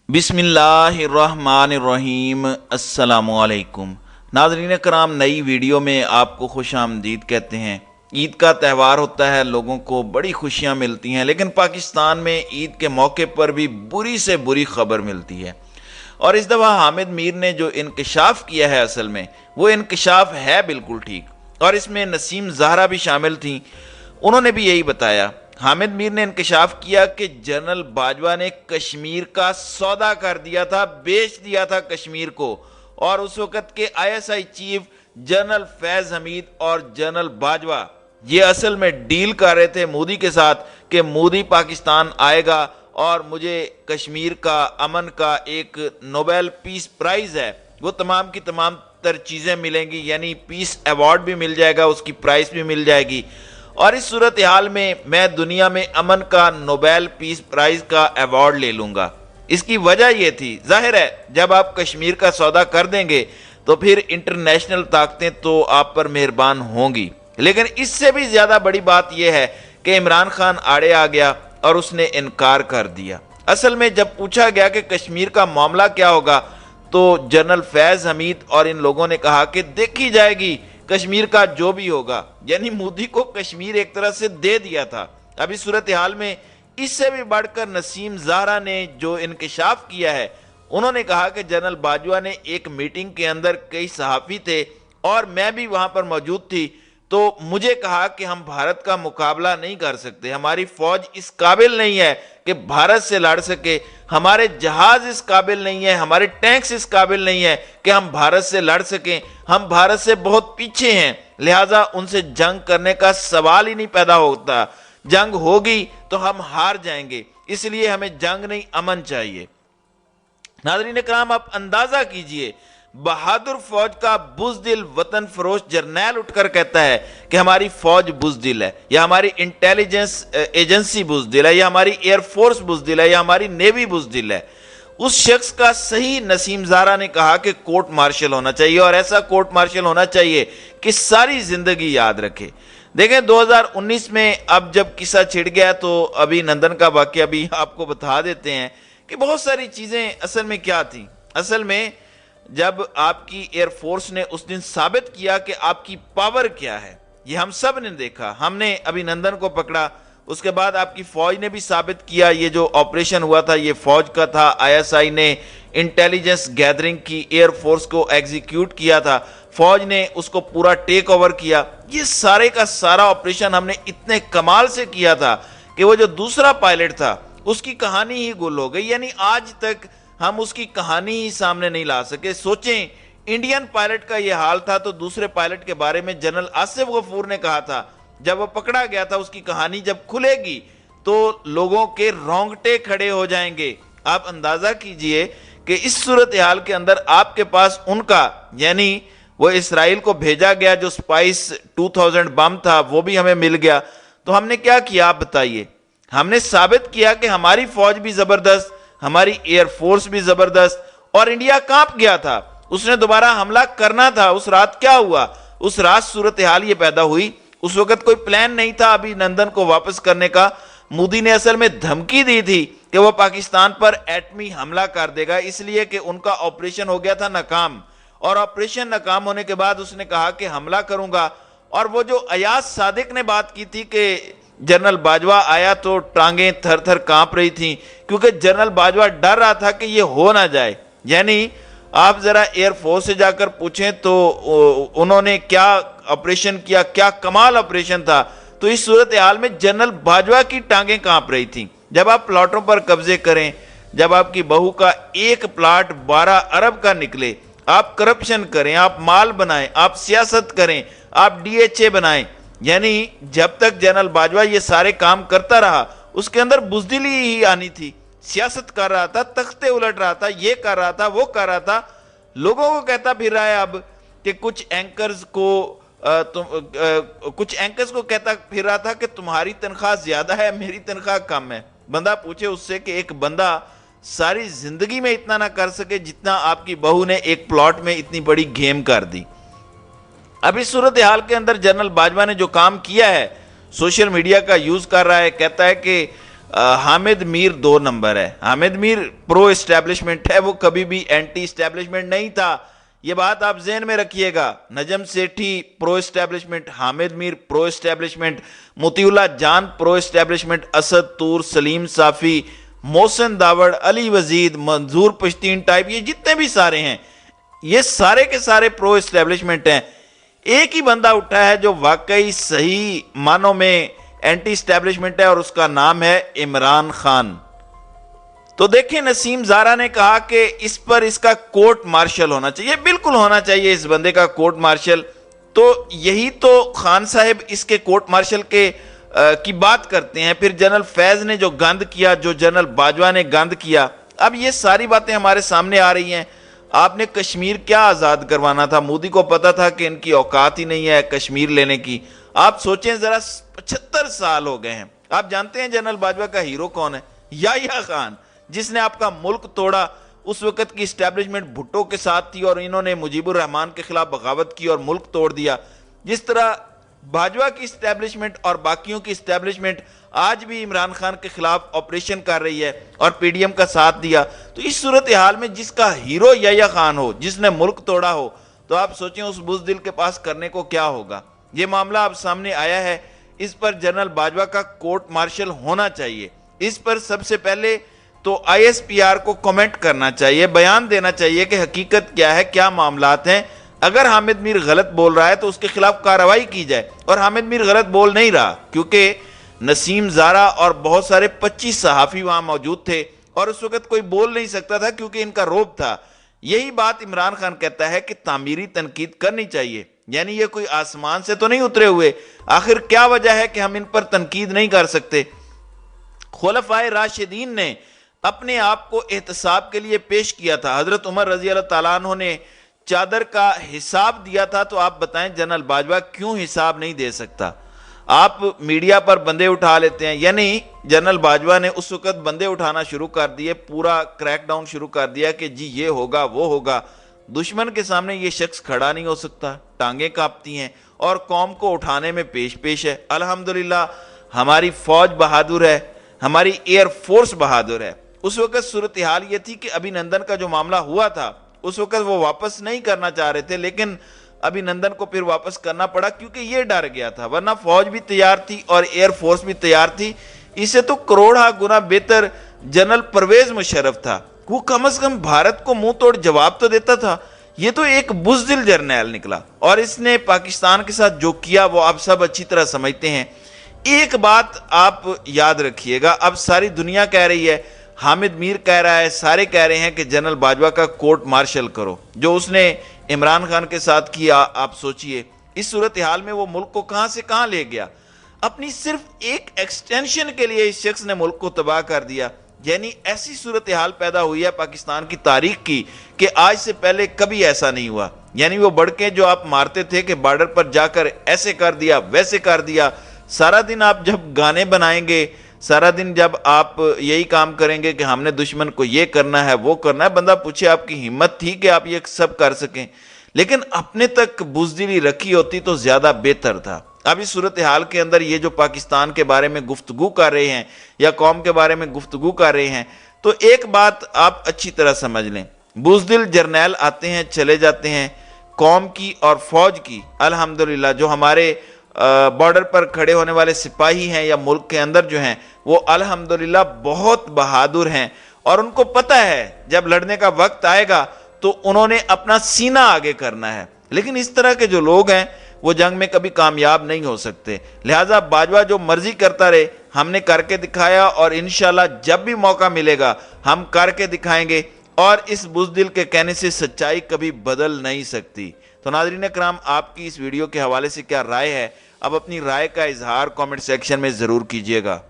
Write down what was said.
بسم اللہ الرحمن الرحیم۔ السلام علیکم ناظرین کرام، نئی ویڈیو میں آپ کو خوش آمدید کہتے ہیں۔ عید کا تہوار ہوتا ہے، لوگوں کو بڑی خوشیاں ملتی ہیں، لیکن پاکستان میں عید کے موقع پر بھی بری سے بری خبر ملتی ہے۔ اور اس دفعہ حامد میر نے جو انکشاف کیا ہے، اصل میں وہ انکشاف ہے بالکل ٹھیک، اور اس میں نسیم زہرا بھی شامل تھیں۔ انہوں نے بھی یہی بتایا۔ حامد میر نے انکشاف کیا کہ جنرل باجوہ نے کشمیر کا سودا کر دیا تھا، بیچ دیا تھا کشمیر کو، اور اس وقت کے I S I chief general Faiz Hameed اور جنرل باجوہ یہ اصل میں ڈیل کر رہے تھے مودی کے ساتھ کہ مودی پاکستان آئے گا اور مجھے کشمیر کا امن کا ایک نوبل پیس پرائز ہے، وہ تمام کی تمام تر چیزیں ملیں گی، یعنی پیس ایوارڈ بھی مل جائے گا، اس کی پرائز بھی مل جائے گی، اور اس صورتحال میں دنیا میں امن کا نوبل پیس پرائز کا ایوارڈ لے لوں گا۔ اس کی وجہ یہ تھی، ظاہر ہے جب آپ کشمیر کا سودا کر دیں گے تو پھر انٹرنیشنل طاقتیں تو آپ پر مہربان ہوں گی، لیکن اس سے بھی زیادہ بڑی بات یہ ہے کہ عمران خان آڑے آ گیا اور اس نے انکار کر دیا۔ اصل میں جب پوچھا گیا کہ کشمیر کا معاملہ کیا ہوگا تو جنرل فیض حمید اور ان لوگوں نے کہا کہ دیکھی جائے گی کشمیر کا جو بھی ہوگا، یعنی مودی کو کشمیر ایک طرح سے دے دیا تھا۔ اب اس صورتحال میں اس سے بھی بڑھ کر نسیم زہرا نے جو انکشاف کیا ہے، انہوں نے کہا کہ جنرل باجوہ نے ایک میٹنگ کے اندر کئی صحافی تھے اور میں بھی وہاں پر موجود تھی، تو مجھے کہا کہ ہم بھارت کا مقابلہ نہیں کر سکتے، ہماری فوج اس قابل نہیں ہے کہ بھارت سے لڑ سکے، ہمارے جہاز اس قابل نہیں ہے، ہمارے ٹینکس اس قابل نہیں ہے کہ ہم بھارت سے لڑ سکیں، ہم بھارت سے بہت پیچھے ہیں، لہٰذا ان سے جنگ کرنے کا سوال ہی نہیں پیدا ہوتا، جنگ ہوگی تو ہم ہار جائیں گے، اس لیے ہمیں جنگ نہیں امن چاہیے۔ ناظرین کرام، آپ اندازہ کیجئے، بہادر فوج کا بزدل وطن فروش جرنیل اٹھ کر کہتا ہے کہ ہماری فوج بزدل ہے، یا ہماری انٹیلیجنس ایجنسی بزدل ہے، یا ہماری ایئر فورس بزدل ہے، یا ہماری نیوی بزدل ہے۔ اس شخص کا صحیح نسیم زہرا نے کہا کہ کورٹ مارشل ہونا چاہیے، اور ایسا کورٹ مارشل ہونا چاہیے کہ ساری زندگی یاد رکھے۔ دیکھیں 2019 میں اب جب قصہ چھڑ گیا تو ابھی نندن کا واقعہ بھی آپ کو بتا دیتے ہیں کہ بہت ساری چیزیں اصل میں کیا تھیں۔ اصل میں جب آپ کی ایئر فورس نے اس دن ثابت کیا کہ آپ کی پاور کیا ہے، یہ ہم سب نے دیکھا، ہم نے ابھی نندن کو پکڑا، اس کے بعد آپ کی فوج نے بھی ثابت کیا یہ جو آپریشن ہوا تھا یہ فوج کا تھا، آئی ایس آئی نے انٹیلیجنس گیدرنگ کی، ایئر فورس کو ایگزیکیوٹ کیا تھا، فوج نے اس کو پورا ٹیک اوور کیا، یہ سارے کا سارا آپریشن ہم نے اتنے کمال سے کیا تھا کہ وہ جو دوسرا پائلٹ تھا اس کی کہانی ہی گل ہو گئی، یعنی آج تک ہم اس کی کہانی ہی سامنے نہیں لا سکے۔ سوچیں انڈین پائلٹ کا یہ حال تھا تو دوسرے پائلٹ کے بارے میں جنرل آصف غفور نے کہا تھا، جب وہ پکڑا گیا تھا اس کی کہانی جب کھلے گی تو لوگوں کے رونگٹے کھڑے ہو جائیں گے۔ آپ اندازہ کیجئے کہ اس صورتحال کے اندر آپ کے پاس ان کا، یعنی وہ اسرائیل کو بھیجا گیا جو سپائس 2000 بم تھا وہ بھی ہمیں مل گیا، تو ہم نے کیا کیا آپ بتائیے؟ ہم نے ثابت کیا کہ ہماری فوج بھی زبردست، ہماری ایئر فورس بھی زبردست، اور انڈیا کانپ گیا تھا، اس نے دوبارہ حملہ کرنا تھا۔ اس رات کیا ہوا؟ اس رات صورتحال یہ پیدا ہوئی، اس وقت کوئی پلان نہیں تھا ابھی نندن کو واپس کرنے کا، مودی نے اصل میں دھمکی دی تھی کہ وہ پاکستان پر ایٹمی حملہ کر دے گا، اس لیے کہ ان کا آپریشن ہو گیا تھا ناکام، اور آپریشن ناکام ہونے کے بعد اس نے کہا کہ حملہ کروں گا، اور وہ جو ایاز صادق نے بات کی تھی کہ جنرل باجوہ آیا تو ٹانگیں تھر تھر کانپ رہی تھیں، کیونکہ جنرل باجوہ ڈر رہا تھا کہ یہ ہو نہ جائے۔ یعنی آپ ذرا ایئر فورس سے جا کر پوچھیں تو انہوں نے کیا آپریشن کیا، کیا کمال آپریشن تھا، تو اس صورتحال میں جنرل باجوہ کی ٹانگیں کانپ رہی تھیں۔ جب آپ پلاٹوں پر قبضے کریں، جب آپ کی بہو کا ایک پلاٹ 12 ارب کا نکلے، آپ کرپشن کریں، آپ مال بنائیں، آپ سیاست کریں، آپ ڈی ایچ اے بنائیں، یعنی جب تک جنرل باجوہ یہ سارے کام کرتا رہا اس کے اندر بزدلی ہی آنی تھی، سیاست کر رہا تھا، تختے الٹ رہا تھا، یہ کر رہا تھا، وہ کر رہا تھا، لوگوں کو کہتا پھر رہا ہے اب کہ کچھ اینکرز کو کہتا پھر رہا تھا کہ تمہاری تنخواہ زیادہ ہے میری تنخواہ کم ہے۔ بندہ پوچھے اس سے کہ ایک بندہ ساری زندگی میں اتنا نہ کر سکے جتنا آپ کی بہو نے ایک پلاٹ میں اتنی بڑی گیم کر دی۔ اب اس صورتحال کے اندر جنرل باجوہ نے جو کام کیا ہے، سوشل میڈیا کا یوز کر رہا ہے، کہتا ہے کہ हामिद मीर 2 नंबर है। हामिद मीर प्रो एस्टेब्लिशमेंट है, वो कभी भी एंटी एस्टेब्लिशमेंट नहीं था, ये बात आप ज़हन में रखिएगा। Najam Sethi pro establishment, Hamid Mir pro establishment, Motiullah Jan pro establishment, Asad Toor, Saleem Safi, Mohsin Dawar, Ali Wajid, Manzoor Pashteen type, ये जितने भी सारे हैं, ये सारे के सारे प्रो एस्टेब्लिशमेंट हैं। एक ही बंदा उठा है जो वाकई सही मानों में एंटी एस्टेब्लिशमेंट है और उसका नाम है इमरान खान। तो देखें, नसीम ज़ारा ने कहा कि इस पर इसका कोर्ट मार्शल होना चाहिए। बिल्कुल होना चाहिए इस बंदे का कोर्ट मार्शल। तो यही तो खान साहब इसके कोर्ट मार्शल के की बात करते हैं। फिर जनरल फैज ने जो गंद किया, जो जनरल बाजवा ने गंद किया, अब ये सारी बातें हमारे सामने आ रही हैं। आपने कश्मीर क्या आज़ाद करवाना था? मोदी को पता था कि इनकी औकात ही नहीं है कश्मीर लेने की। आप सोचें ज़रा, 75 साल हो गए हैं। आप जानते हैं जनरल बाजवा का हीरो कौन है? याह्या खान, जिसने आपका मुल्क तोड़ा। उस वक्त की इस्टेब्लिशमेंट भुट्टो के साथ थी और इन्होंने मुजीबुर रहमान के खिलाफ बगावत की और मुल्क तोड़ दिया। जिस तरह बाजवा की इस्टेब्लिशमेंट और बाकियों की इस्टेब्लिशमेंट आज भी इमरान खान के खिलाफ ऑपरेशन कर रही है और पीडीएम का साथ दिया, तो इस सूरत हाल में जिसका हीरो याह्या खान हो, जिसने मुल्क तोड़ा हो, तो आप सोचें उस बुज़दिल के पास करने को क्या होगा। ये मामला अब सामने आया है, इस पर जनरल बाजवा का कोर्ट मार्शल होना चाहिए। इस पर सबसे पहले तो ISPR को कमेंट करना चाहिए, बयान देना चाहिए कि हकीकत क्या है, क्या मामलात हैं। अगर हामिद मीर गलत बोल रहा है तो उसके खिलाफ कार्रवाई की जाए, और हामिद मीर गलत बोल नहीं रहा, क्योंकि नसीम ज़ारा और बहुत सारे 25 सहाफ़ी वहां मौजूद थे और उस वक्त कोई बोल नहीं सकता था क्योंकि इनका रोब था। यही बात इमरान खान कहता है कि तामीरी तनकीद करनी चाहिए, यानी ये कोई आसमान से तो नहीं उतरे हुए। आखिर क्या वजह है कि हम इन पर तनकीद नहीं कर सकते? खुलफाए राशिदीन ने अपने आप को एहतसाब के लिए पेश किया था। हजरत उमर रजी अल्लाह ताला अन्हु ने चादर का हिसाब दिया था, तो आप बताएं जनरल बाजवा क्यों हिसाब नहीं दे सकता? आप मीडिया पर बंदे उठा लेते हैं, यानी जनरल बाजवा ने उस वक्त बंदे उठाना शुरू कर दिए, पूरा क्रैकडाउन शुरू कर दिया कि जी ये होगा वो होगा। दुश्मन के सामने ये शख्स खड़ा नहीं हो सकता, टांगें कांपती हैं और कौम को उठाने में पेश है। अल्हम्दुलिल्लाह हमारी फौज बहादुर है, हमारी एयर फोर्स बहादुर है। उस वक्त सूरत हाल ये थी कि अभिनंदन का जो मामला हुआ था, उस वक्त वो वापस नहीं करना चाह रहे थे, लेकिन अभिनंदन को फिर वापस करना पड़ा क्योंकि ये डर गया था, वरना फौज भी तैयार थी और एयर फोर्स भी तैयार थी। इससे तो करोड़ा गुना बेहतर जनरल परवेज मुशर्रफ था, वो कम से कम भारत को मुंह तोड़ जवाब तो देता था। ये तो एक बुज़दिल जर्नैल निकला और इसने पाकिस्तान के साथ जो किया वो आप सब अच्छी तरह समझते हैं। एक बात आप याद रखिएगा, अब सारी दुनिया कह रही है, हामिद मीर कह रहा है, सारे कह रहे हैं कि जनरल बाजवा का कोर्ट मार्शल करो, जो उसने इमरान खान के साथ किया। आप सोचिए इस सूरत हाल में वो मुल्क को कहां से कहां ले गया। अपनी सिर्फ एक एक्सटेंशन के लिए इस शख्स ने मुल्क को तबाह कर दिया। यानी ऐसी सूरत हाल पैदा हुई है पाकिस्तान की तारीख की कि आज से पहले कभी ऐसा नहीं हुआ। यानी वो बड़के जो आप मारते थे कि बॉर्डर पर जाकर ऐसे कर दिया वैसे कर दिया, सारा दिन आप जब गाने बनाएंगे, सारा दिन जब आप यही काम करेंगे कि हमने दुश्मन को ये करना है वो करना है, बंदा पूछे आपकी हिम्मत थी कि आप ये सब कर सकें? लेकिन अपने तक बुज़दिली रखी होती तो ज्यादा बेहतर था। अब इस सूरत हाल के अंदर ये जो पाकिस्तान के बारे में गुफ्तगू कर रहे हैं या कौम के बारे में गुफ्तगू कर रहे हैं, तो एक बात आप अच्छी तरह समझ लें, बुज़दिल जर्नैल आते हैं चले जाते हैं, कौम की और फौज की अल्हम्दुलिल्लाह जो हमारे बॉर्डर पर खड़े होने वाले सिपाही हैं या मुल्क के अंदर जो हैं, वो अल्हम्दुलिल्लाह बहुत बहादुर हैं और उनको पता है जब लड़ने का वक्त आएगा तो उन्होंने अपना सीना आगे करना है। लेकिन इस तरह के जो लोग हैं वो जंग में कभी कामयाब नहीं हो सकते। लिहाजा बाजवा जो मर्जी करता रहे, हमने करके दिखाया और इंशाल्लाह जब भी मौका मिलेगा हम करके दिखाएंगे और इस बुज़दिल के कहने से सच्चाई कभी बदल नहीं सकती। तो नाज़रीन कराम, आपकी इस वीडियो के हवाले से क्या राय है? अब अपनी राय का इजहार कमेंट सेक्शन में ज़रूर कीजिएगा।